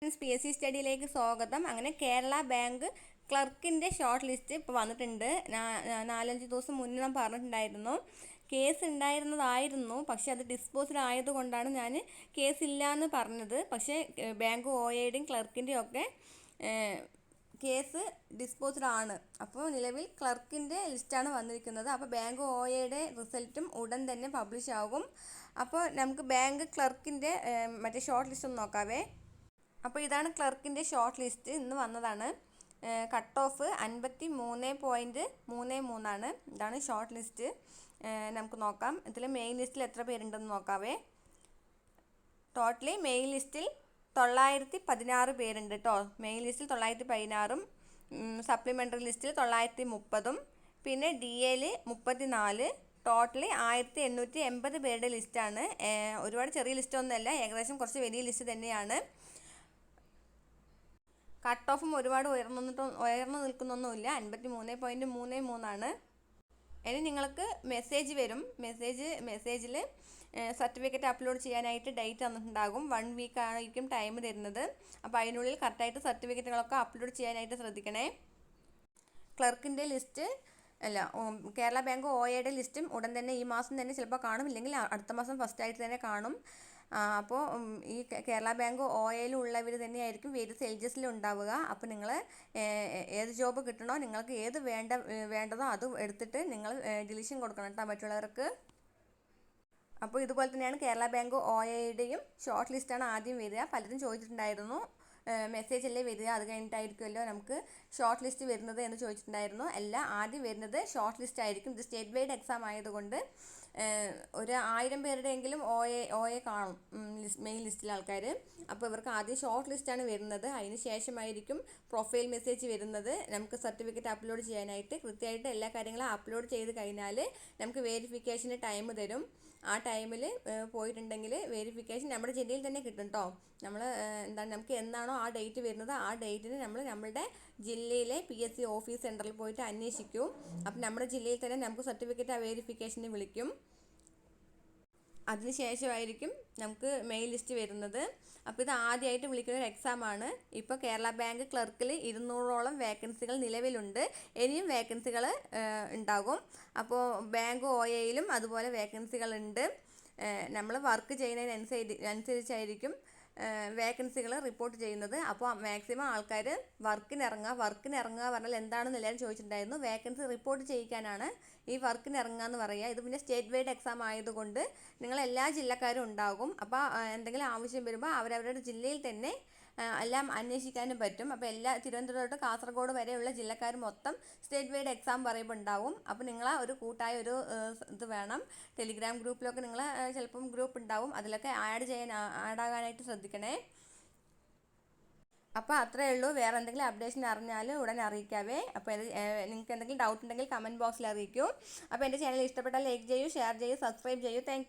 PSC സ്റ്റഡിയിലേക്ക് സ്വാഗതം. അങ്ങനെ Kerala bank ക്ലർക്കിൻ്റെ short list ഇപ്പോൾ വന്നിട്ടുണ്ട്. 4-5 ദിവസം മുന്നേ ഞാൻ പറഞ്ഞിട്ടുണ്ടായിരുന്നു. കേസ് ഉണ്ടായിരുന്നതായിരുന്നു, പക്ഷേ അത് ഡിസ്പോസ്ഡ് ആയതുകൊണ്ടാണ് ഞാൻ കേസ് ഇല്ലയെന്ന് പറഞ്ഞത്. പക്ഷേ ബാങ്ക് OAയുടെയും ക്ലർക്കിൻ്റെയും ഒക്കെ കേസ് ഡിസ്പോസ്ഡ് ആണ്. അപ്പോൾ നിലവിൽ ക്ലർക്കിൻ്റെ ലിസ്റ്റാണ് വന്നിരിക്കുന്നത്. അപ്പോൾ ബാങ്ക് OAയുടെ റിസൾട്ടും ഉടൻ തന്നെ പബ്ലിഷ് ആകും. അപ്പോൾ നമുക്ക് ബാങ്ക് ക്ലർക്കിൻ്റെ മറ്റേ ഷോർട്ട് ലിസ്റ്റ് ഒന്ന് നോക്കാവേ. അപ്പോൾ ഇതാണ് ക്ലർക്കിൻ്റെ ഷോർട്ട് ലിസ്റ്റ്, ഇന്ന് വന്നതാണ്. കട്ട് ഓഫ് 53.33 ഇതാണ് ഷോർട്ട് ലിസ്റ്റ്. നമുക്ക് നോക്കാം ഇതിൽ മെയിൻ ലിസ്റ്റിൽ എത്ര പേരുണ്ടെന്ന് നോക്കാവേ. ടോട്ടലി മെയിൻ ലിസ്റ്റിൽ 916 പേരുണ്ട് കേട്ടോ. മെയിൻ ലിസ്റ്റിൽ 916, സപ്ലിമെൻ്ററി ലിസ്റ്റിൽ 930, പിന്നെ DAയിൽ 34. ടോട്ടലി 1880 പേരുടെ ലിസ്റ്റാണ്. ഒരുപാട് ചെറിയ ലിസ്റ്റൊന്നുമല്ല, ഏകദേശം കുറച്ച് വലിയ ലിസ്റ്റ് തന്നെയാണ്. കട്ട് ഓഫും ഒരുപാട് ഉയർന്നു നിൽക്കുന്നൊന്നുമില്ല, 53.33. ഇനി നിങ്ങൾക്ക് മെസ്സേജ് വരും. മെസ്സേജിൽ സർട്ടിഫിക്കറ്റ് അപ്ലോഡ് ചെയ്യാനായിട്ട് ഡേറ്റ് തന്നിട്ടുണ്ടാകും. 1 വീക്ക് ആയിരിക്കും ടൈം തരുന്നത്. അപ്പോൾ അതിനുള്ളിൽ കറക്റ്റായിട്ട് സർട്ടിഫിക്കറ്റുകളൊക്കെ അപ്ലോഡ് ചെയ്യാനായിട്ട് ശ്രദ്ധിക്കണേ. ക്ലർക്കിൻ്റെ ലിസ്റ്റ് കേരള ബാങ്ക് OAയുടെ ലിസ്റ്റും ഉടൻ തന്നെ ഈ മാസം തന്നെ ചിലപ്പോൾ കാണും, ഇല്ലെങ്കിൽ അടുത്ത മാസം ഫസ്റ്റായിട്ട് തന്നെ കാണും. അപ്പോൾ ഈ കേരള ബാങ്ക് OAയിലുള്ളവർ തന്നെയായിരിക്കും വേരിയസ് എൽജസിൽ ഉണ്ടാവുക. അപ്പോൾ നിങ്ങൾ ഏത് ജോബ് കിട്ടണോ, നിങ്ങൾക്ക് ഏത് വേണ്ടതോ അത് എടുത്തിട്ട് നിങ്ങൾ ഡിലീഷൻ കൊടുക്കണം കേട്ടോ മറ്റുള്ളവർക്ക്. അപ്പോൾ ഇതുപോലെ തന്നെയാണ് കേരള ബാങ്ക് OAയുടെയും ഷോർട്ട് ലിസ്റ്റാണ് ആദ്യം വരിക. പലരും ചോദിച്ചിട്ടുണ്ടായിരുന്നു മെസ്സേജ് അല്ലേ വരിക, അത് കഴിഞ്ഞിട്ടായിരിക്കുമല്ലോ നമുക്ക് ഷോർട്ട് ലിസ്റ്റ് വരുന്നത് എന്ന് ചോദിച്ചിട്ടുണ്ടായിരുന്നു. അല്ല, ആദ്യം വരുന്നത് ഷോർട്ട് ലിസ്റ്റ് ആയിരിക്കും. ഇത് സ്റ്റേറ്റ് വൈഡ് എക്സാം ആയതുകൊണ്ട് ഒരു 1000 പേരുടെയെങ്കിലും OA കാണും മെയിൻ ലിസ്റ്റിലെ ആൾക്കാർ. അപ്പോൾ ഇവർക്ക് ആദ്യം ഷോർട്ട് ലിസ്റ്റാണ് വരുന്നത്. അതിന് ശേഷമായിരിക്കും പ്രൊഫൈൽ മെസ്സേജ് വരുന്നത്. നമുക്ക് സർട്ടിഫിക്കറ്റ് അപ്ലോഡ് ചെയ്യാനായിട്ട് കൃത്യമായിട്ട് എല്ലാ കാര്യങ്ങളും അപ്ലോഡ് ചെയ്ത് കഴിഞ്ഞാൽ നമുക്ക് വെരിഫിക്കേഷന് ടൈം തരും. ആ ടൈമിൽ പോയിട്ടുണ്ടെങ്കിൽ വെരിഫിക്കേഷൻ നമ്മുടെ ജില്ലയിൽ തന്നെ കിട്ടും കേട്ടോ. നമുക്ക് എന്നാണോ ആ ഡേറ്റ് വരുന്നത് ആ ഡേറ്റിന് നമ്മളുടെ ജില്ലയിലെ PSC ഓഫീസ് സെൻറ്ററിൽ പോയിട്ട് അന്വേഷിക്കും. അപ്പം നമ്മുടെ ജില്ലയിൽ തന്നെ നമുക്ക് സർട്ടിഫിക്കറ്റ് വെരിഫിക്കേഷന് വിളിക്കും. അതിനുശേഷമായിരിക്കും നമുക്ക് മെയിൻ ലിസ്റ്റ് വരുന്നത്. അപ്പോൾ ഇത് ആദ്യമായിട്ട് വിളിക്കുന്ന ഒരു എക്സാമാണ്. ഇപ്പോൾ കേരള ബാങ്ക് ക്ലർക്കിൽ 200ഓളം വേക്കൻസികൾ നിലവിലുണ്ട്. ഇനിയും വേക്കൻസികൾ ഉണ്ടാകും. അപ്പോൾ ബാങ്ക് OAയിലും അതുപോലെ വേക്കൻസികളുണ്ട്. നമ്മൾ വർക്ക് ചെയ്യുന്നതിനനുസരിച്ചായിരിക്കും വേക്കൻസികൾ റിപ്പോർട്ട് ചെയ്യുന്നത്. അപ്പോൾ മാക്സിമം ആൾക്കാർ വർക്കിനിറങ്ങുക പറഞ്ഞാൽ എന്താണെന്ന് എല്ലാവരും ചോദിച്ചിട്ടുണ്ടായിരുന്നു. വേക്കൻസി റിപ്പോർട്ട് ചെയ്യിക്കാനാണ് ഈ വർക്കിനിറങ്ങുക എന്ന് പറയുക. ഇത് പിന്നെ സ്റ്റേറ്റ് വൈഡ് എക്സാം ആയതുകൊണ്ട് നിങ്ങൾ എല്ലാ ജില്ലക്കാരും ഉണ്ടാകും. അപ്പോൾ എന്തെങ്കിലും ആവശ്യം വരുമ്പോൾ അവരവരുടെ ജില്ലയിൽ തന്നെ എല്ലാം അന്വേഷിക്കാനും പറ്റും. അപ്പോൾ തിരുവനന്തപുരം തൊട്ട് കാസർഗോഡ് വരെയുള്ള ജില്ലക്കാർ മൊത്തം സ്റ്റേറ്റ് വൈഡ് എക്സാം പറയുമ്പോൾ ഉണ്ടാവും. അപ്പോൾ നിങ്ങൾ ഒരു കൂട്ടായ ഒരു ഇത് വേണം. ടെലിഗ്രാം ഗ്രൂപ്പിലൊക്കെ നിങ്ങൾ ചിലപ്പം ഗ്രൂപ്പ് ഉണ്ടാവും, അതിലൊക്കെ ആഡാകാനായിട്ട് ശ്രദ്ധിക്കണേ. അപ്പോൾ അത്രയേ ഉള്ളൂ. വേറെ എന്തെങ്കിലും അപ്ഡേഷൻ അറിഞ്ഞാൽ ഉടൻ അറിയിക്കാവേ. അപ്പോൾ നിങ്ങൾക്ക് എന്തെങ്കിലും ഡൗട്ട് ഉണ്ടെങ്കിൽ കമൻറ്റ് ബോക്സിൽ അറിയിക്കൂ. അപ്പോൾ എൻ്റെ ചാനൽ ഇഷ്ടപ്പെട്ടാൽ ലൈക്ക് ചെയ്യൂ, ഷെയർ ചെയ്യൂ, സബ്സ്ക്രൈബ് ചെയ്യൂ. താങ്ക്